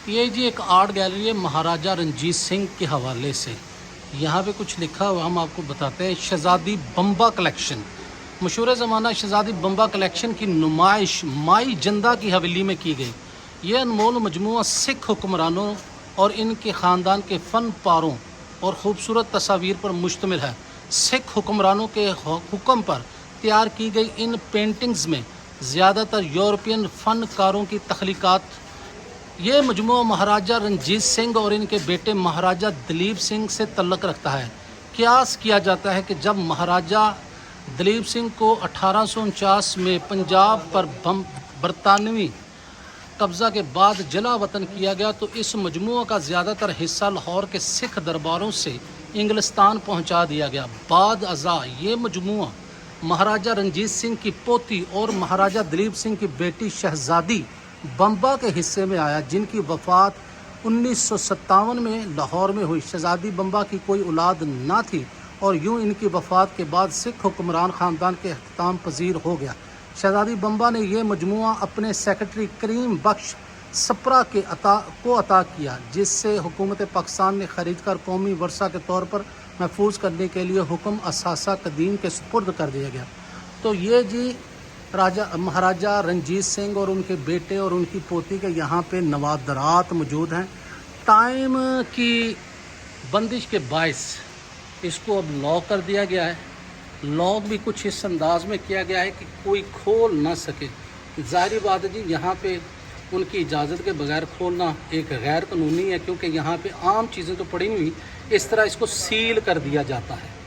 ये जी एक art gallery है महाराजा रंजीत सिंह के हवाले से। यहाँ पे कुछ लिखा हुआ हम आपको बताते हैं। शहज़ादी बम्बा कलेक्शन, मशहूर ज़माना शहज़ादी बम्बा कलेक्शन की नुमाइश माई जिंदा की हवेली में की गई। ये अनमोल मजमूआ सिख हुक्मरानों और इनके ख़ानदान के फ़न पारों और ख़ूबसूरत तस्वीर पर मुश्तमिल है। सिख हुक्मरानों के हुक्म पर तैयार की गई इन पेंटिंग्स में ज़्यादातर यूरोपियन फ़नकारों की तख्लीक़ात। ये मजमूआ महाराजा रंजीत सिंह और इनके बेटे महाराजा दलीप सिंह से तल्लक़ रखता है। क़यास किया जाता है कि जब महाराजा दलीप सिंह को 1849 में पंजाब पर बरतानवी कब्ज़ा के बाद जला वतन किया गया तो इस मजमूआ का ज़्यादातर हिस्सा लाहौर के सिख दरबारों से इंग्लिस्तान पहुंचा दिया गया। बाद अज़ा ये मजमूआ महाराजा रंजीत सिंह की पोती और महाराजा दलीप सिंह की बेटी शहज़ादी बम्बा के हिस्से में आया, जिनकी वफ़ात 1957 में लाहौर में हुई। शहज़ादी बम्बा की कोई औलाद ना थी और यूं इनकी वफ़ात के बाद सिख हुक्मरान ख़ानदान के अख्ताम पजीर हो गया। शहज़ादी बम्बा ने यह मजमूआ अपने सेक्रेटरी करीम बख्श सप्रा के अता किया, जिससे हुकूमत पाकिस्तान ने ख़रीद कर कौमी वर्सा के तौर पर महफूज करने के लिए हुक्म असासा कदीम के सुपुर्द कर दिया गया। तो ये जी महाराजा रंजीत सिंह और उनके बेटे और उनकी पोती के यहाँ पे नवादरात मौजूद हैं। टाइम की बंदिश के बायस इसको अब लॉक कर दिया गया है। लॉक भी कुछ इस अंदाज में किया गया है कि कोई खोल ना सके। ज़ाहिर बात है जी, यहाँ पे उनकी इजाज़त के बगैर खोलना एक गैर कानूनी है, क्योंकि यहाँ पे आम चीज़ें तो पड़ी हुई, इस तरह इसको सील कर दिया जाता है।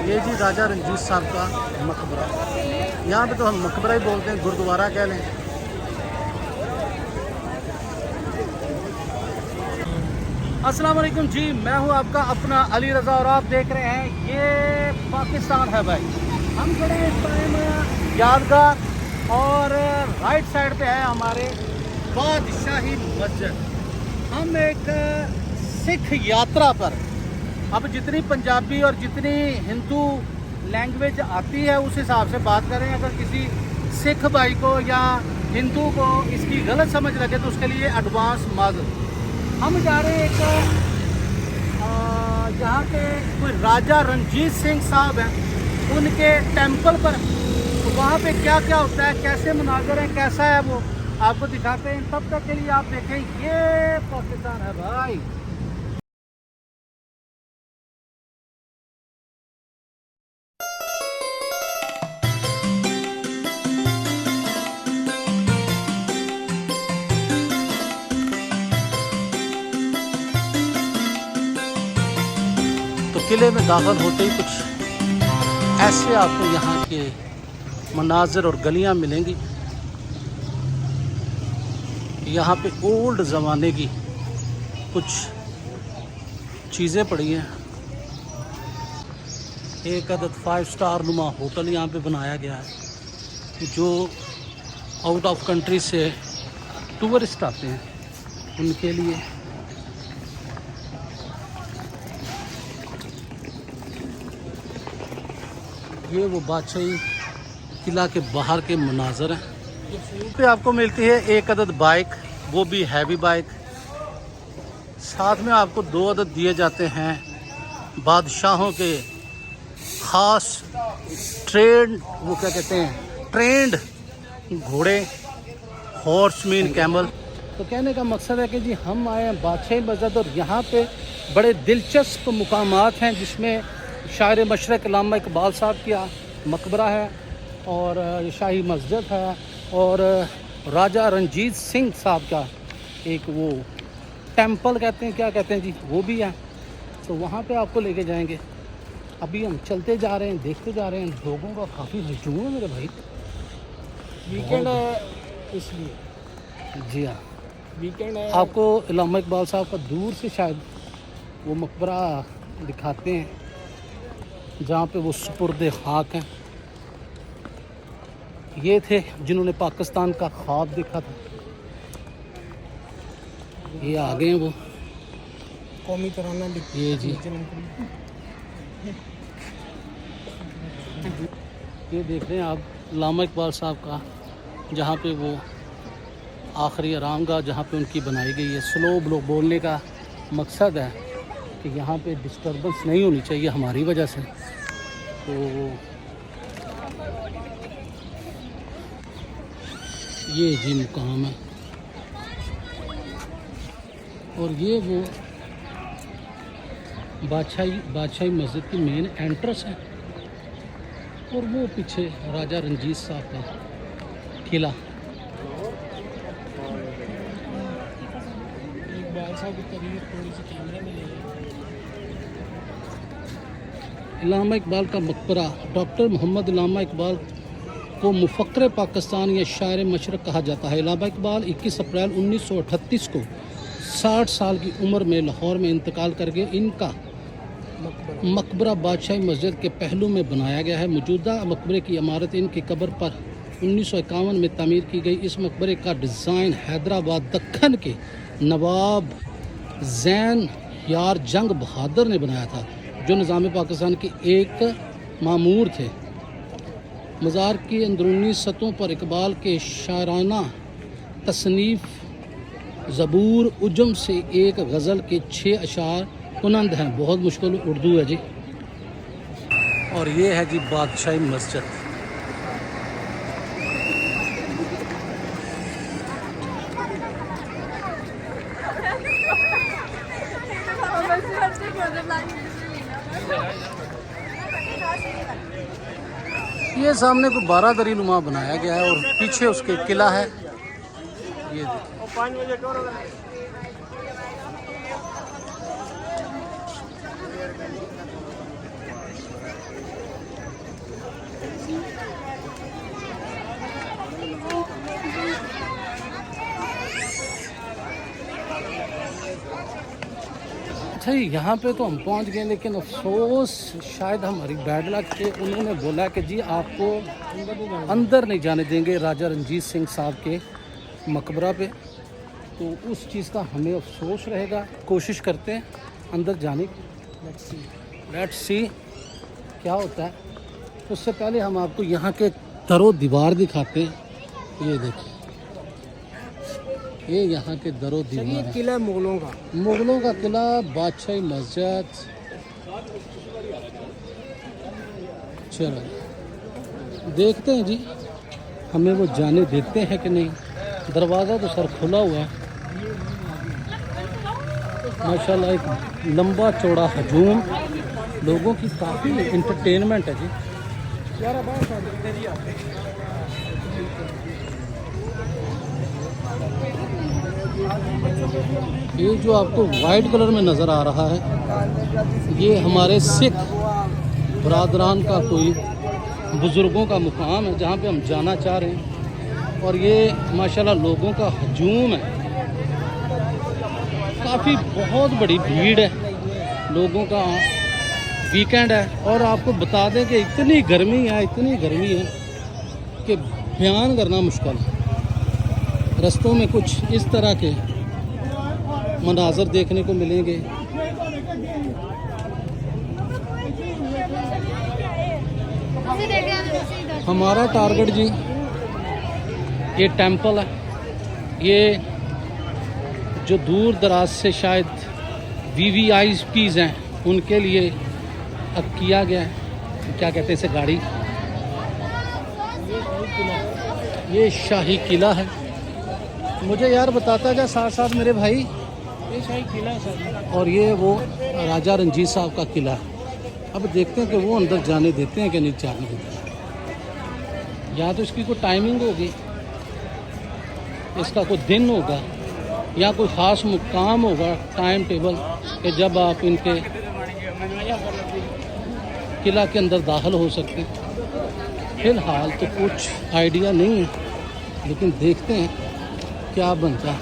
ये जी राजा रंजीत साहब का मकबरा, यहाँ पे तो हम मकबरा ही बोलते हैं, गुरुद्वारा कह लें। अस्सलाम वालेकुम जी, मैं हूँ आपका अपना अली रज़ा और आप देख रहे हैं ये पाकिस्तान है भाई। हम खड़े हैं इस टाइम यादगार और राइट साइड पे है हमारे बादशाही मस्जिद। हम एक सिख यात्रा पर, अब जितनी पंजाबी और जितनी हिंदू लैंग्वेज आती है उस हिसाब से बात करें। अगर किसी सिख भाई को या हिंदू को इसकी गलत समझ लगे तो उसके लिए एडवांस माजूर। हम जा रहे हैं एक जहाँ के कोई राजा रंजीत सिंह साहब हैं, उनके टेंपल पर। तो वहाँ पे क्या क्या होता है, कैसे मनाज़र हैं, कैसा है वो आपको दिखाते हैं। तब तक के लिए आप देखें ये पाकिस्तान है भाई। तो किले में दाखिल होते ही कुछ ऐसे आपको यहाँ के मनाज़र और गलियाँ मिलेंगी। यहाँ पे ओल्ड ज़माने की कुछ चीज़ें पड़ी हैं। एक अदद 5 स्टार नुमा होटल यहाँ पे बनाया गया है, जो आउट ऑफ कंट्री से टूरिस्ट आते हैं उनके लिए। ये वो बादशाही किला के बाहर के मनाज़र हैं। पे आपको मिलती है एक अदद बाइक, वो भी हैवी बाइक। साथ में आपको 2 अदद दिए जाते हैं बादशाहों के ख़ास वो क्या कहते हैं, ट्रेंड घोड़े, हॉर्समैन कैमल। तो कहने का मकसद है कि जी हम आए हैं बादशाही मस्जिद और यहाँ पे बड़े दिलचस्प मुकामात हैं, जिसमें शायर मशरक़ अल्लामा इकबाल साहब का मकबरा है और शाही मस्जिद है और राजा रंजीत सिंह साहब का एक वो टेंपल कहते हैं, क्या कहते हैं जी, वो भी है। तो वहाँ पे आपको लेके जाएंगे। अभी हम चलते जा रहे हैं, देखते जा रहे हैं। लोगों का काफ़ी हजूम है मेरे भाई, वीकेंड है इसलिए। जी हाँ, वीकेंड है। आपको अल्लामा इकबाल साहब का दूर से शायद वो मकबरा दिखाते हैं जहाँ पे वो सुपुर्द खाक हैं। ये थे जिन्होंने पाकिस्तान का ख्वाब देखा था। ये आ गए हैं वो कौमी तराना। ये जी ये देख रहे हैं आप अल्लामा इकबाल साहब का जहाँ पे वो आखिरी आरामगाह जहाँ पे उनकी बनाई गई है। स्लो बोलने का मकसद है कि यहाँ पे डिस्टर्बेंस नहीं होनी चाहिए हमारी वजह से। तो ये जी मुकाम है और ये वो बादशाही मस्जिद की मेन एंट्रेंस है और वो पीछे राजा रंजीत साहब का किला। इलामा इकबाल का मकबरा। डॉक्टर मोहम्मद इलामा इकबाल को मुफक्र पाकिस्तान या शायर मशरक़ कहा जाता है। इलामा इकबाल 21 अप्रैल 1938 को 60 साल की उम्र में लाहौर में इंतकाल कर गए। इनका मकबरा बादशाही मस्जिद के पहलू में बनाया गया है। मौजूदा मकबरे की इमारत इनकी कब्र पर 1951 में तामीर की गई। इस मकबरे का डिज़ाइन हैदराबाद दक्खन के नवाब ज़ैन यार जंग बहादुर ने बनाया था, जो निज़ाम पाकिस्तान के एक मामूर थे। मज़ार की अंदरूनी सतहों पर इकबाल के शायराना तसनीफ़ ज़बूर उजम से एक गज़ल के 6 अशार बुलंद हैं। बहुत मुश्किल उर्दू है जी। और ये है जी बादशाही मस्जिद। ये सामने को बारादरी नुमा बनाया गया है और पीछे उसके किला है। ये देखिए अच्छा, यहाँ पे तो हम पहुँच गए, लेकिन अफसोस शायद हमारी बैड लक के उन्होंने बोला कि जी आपको अंदर नहीं जाने देंगे राजा रंजीत सिंह साहब के मकबरा पे। तो उस चीज़ का हमें अफसोस रहेगा। कोशिश करते हैं अंदर जाने की। लेट्स सी क्या होता है। उससे पहले हम आपको यहाँ के दरो दीवार दिखाते हैं। ये देखिए, ये यहाँ के दरो दीवार किला मुगलों का किला, बादशाही मस्जिद। चलो देखते हैं जी, हमें वो जाने देते हैं कि नहीं। दरवाज़ा तो सर खुला हुआ है माशाल्लाह। एक लंबा चौड़ा हजूम लोगों की काफ़ी इंटरटेनमेंट है जी। ये जो आपको वाइट कलर में नज़र आ रहा है, ये हमारे सिख बरादरान का कोई बुज़ुर्गों का मुकाम है जहाँ पे हम जाना चाह रहे हैं। और ये माशाल्लाह लोगों का हजूम है, काफ़ी बहुत बड़ी भीड़ है लोगों का। वीकेंड है और आपको बता दें कि इतनी गर्मी है कि बयान करना मुश्किल है। रस्तों में कुछ इस तरह के मनाज़र देखने को मिलेंगे। हमारा टारगेट जी ये टेंपल है। ये जो दूर दराज से शायद VVIPs हैं उनके लिए अब किया गया है। क्या कहते हैं इसे, गाड़ी। ये शाही किला है। मुझे यार बताता जा साथ साथ मेरे भाई, ये शाही किला है सर। और ये वो राजा रंजीत साहब का किला है। अब देखते हैं कि वो अंदर जाने देते हैं कि नहीं जाने देते हैं। या तो इसकी कोई टाइमिंग होगी, इसका कोई दिन होगा, या कोई ख़ास मुकाम होगा, टाइम टेबल, कि जब आप इनके किला के अंदर दाखिल हो सकते हैं। फ़िलहाल तो कुछ आइडिया नहीं है, लेकिन देखते हैं क्या बनता है।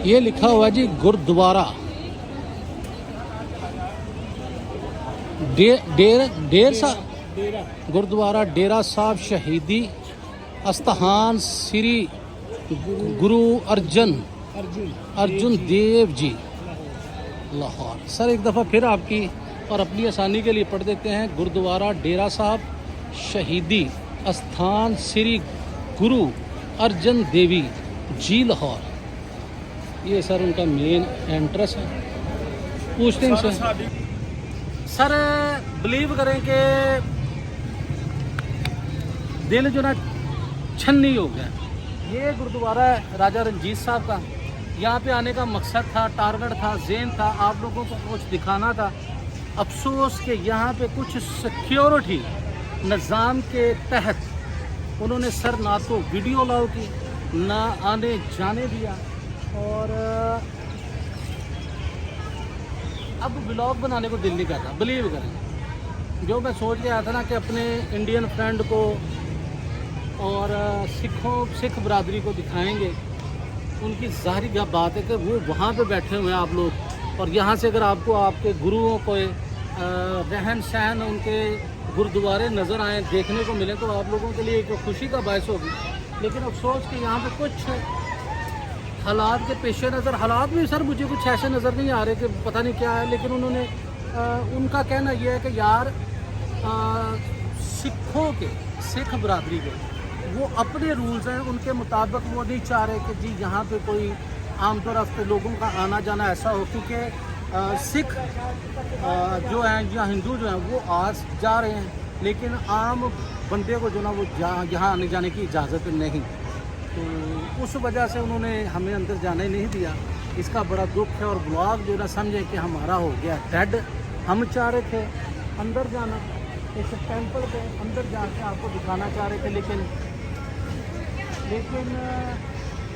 ये लिखा हुआ जी गुरुद्वारा गुरुद्वारा डेरा साहब शहीदी अस्थान श्री गुरु अर्जुन देव जी लाहौर। सर एक दफ़ा फिर आपकी और अपनी आसानी के लिए पढ़ देते हैं। गुरुद्वारा डेरा साहब शहीदी स्थान श्री गुरु अर्जन देवी जी लाहौर। ये सर उनका मेन एंट्रेंस है। पूछते हैं इनसे। सर बिलीव करें कि दिल जो ना छन्नी हो गया। ये गुरुद्वारा है राजा रंजीत साहब का। यहाँ पे आने का मकसद था, टारगेट था, ज़ेन था, आप लोगों को कुछ दिखाना था। अफसोस कि यहाँ पे कुछ सिक्योरिटी निज़ाम के तहत उन्होंने सर ना तो वीडियो अलाउ की, ना आने जाने दिया। और अब व्लॉग बनाने को दिल नहीं करता। बिलीव करें, जो मैं सोच के आया था ना कि अपने इंडियन फ्रेंड को और सिख बरादरी को दिखाएंगे, उनकी ज़ाहिर बात है कि वो वहाँ पे बैठे हुए हैं आप लोग, और यहाँ से अगर आपको आपके गुरुओं को रहन सहन उनके गुरुद्वारे नज़र आए, देखने को मिले, तो आप लोगों के लिए एक खुशी का बायस होगी। लेकिन अफसोस कि यहाँ पे कुछ हालात के पेश नज़र, हालात भी सर मुझे कुछ ऐसे नज़र नहीं आ रहे कि पता नहीं क्या है। लेकिन उन्होंने उनका कहना यह है कि यार सिखों के, सिख बरादरी के वो अपने रूल्स हैं, उनके मुताबिक वो नहीं चाह रहे कि जी यहाँ पे कोई आमतौर पर लोगों का आना जाना ऐसा हो, क्योंकि सिख जो हैं या हिंदू जो हैं वो आज जा रहे हैं, लेकिन आम बंदे को जो ना वो यहाँ आने जाने की इजाज़त नहीं। तो उस वजह से उन्होंने हमें अंदर जाने नहीं दिया। इसका बड़ा दुख है। और ब्लॉग जो ना समझे कि हमारा हो गया डेड। हम चाह रहे थे अंदर जाना, इस टेंपल के अंदर जाके आपको दिखाना चाह रहे थे, लेकिन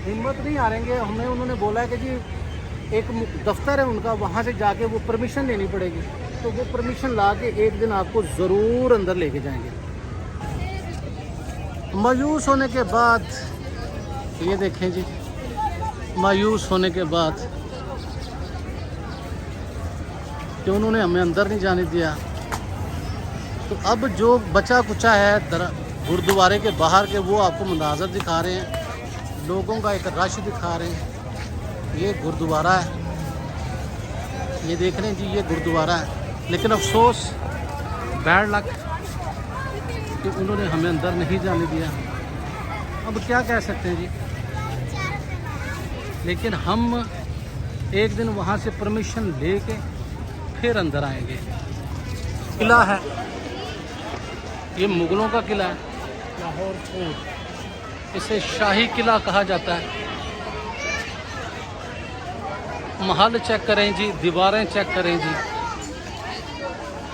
हिम्मत नहीं हारेंगे। हमें उन्होंने बोला है कि जी एक दफ्तर है उनका, वहाँ से जाके वो परमिशन लेनी पड़ेगी। तो वो परमिशन ला के एक दिन आपको ज़रूर अंदर लेके जाएंगे। मायूस होने के बाद, ये देखें जी, मायूस होने के बाद कि उन्होंने हमें अंदर नहीं जाने दिया, तो अब जो बचा कुचा है गुरुद्वारे के बाहर के, वो आपको मंदाज़र दिखा रहे हैं, लोगों का एक रश दिखा रहे हैं। ये गुरुद्वारा है, ये देख रहे हैं जी, ये गुरुद्वारा है। लेकिन अफसोस, बैड लक कि उन्होंने हमें अंदर नहीं जाने दिया। अब क्या कह सकते हैं जी। लेकिन हम एक दिन वहाँ से परमिशन लेके फिर अंदर आएंगे। किला है, ये मुगलों का किला है, लाहौर फोर्ट। इसे शाही किला कहा जाता है। महल चेक करें जी, दीवारें चेक करें जी,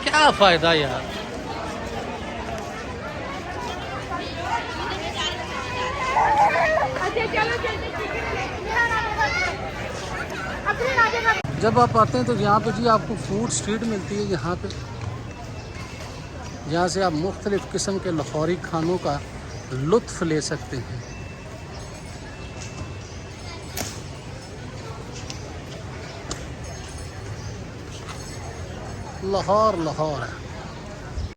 क्या फ़ायदा यार। जब आप आते हैं तो यहाँ पे जी आपको फूड स्ट्रीट मिलती है। यहाँ पे, यहाँ से आप मुख्तलिफ़ किस्म के लाहौरी खानों का लुत्फ़ ले सकते हैं। लाहौर लाहौर है।